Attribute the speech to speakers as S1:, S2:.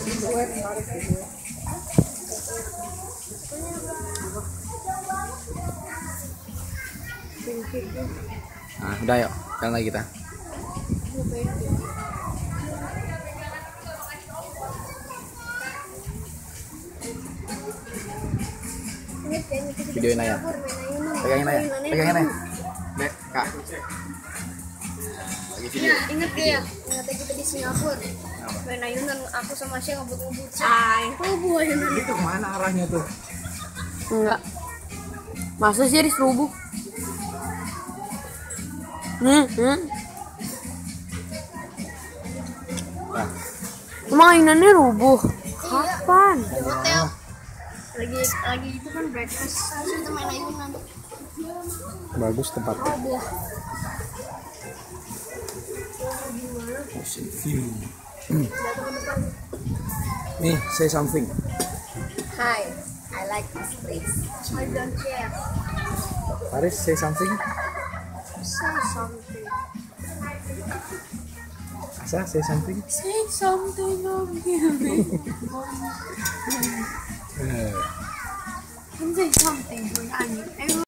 S1: Nah, udah yuk, jalan lagi kita. Videoin aja. Pegangin aja. Pegangin aja. Dek, Kak. Lagi video.
S2: Ingat gak ya? Ingat kita di Singapura. Main ayunan, aku sama Syah ngebut-ngebut. Rubuh ayunan.
S1: Itu kemana arahnya tuh?
S3: Enggak. Masa sih diserubuh?
S1: Nah.
S3: Emang ayunannya rubuh? Kapan?
S2: Di hotel. Lagi itu kan breakfast. Terus kita main ayunan.
S1: Bagus tempatnya.
S2: Rubuh.
S1: Ocean view. Nih, say something.
S2: Hi, I like this place. I don't care.
S1: Paris, say something.
S2: Say something.
S1: Asa, say something.
S3: Say something of you.
S1: Eh,
S3: Say something.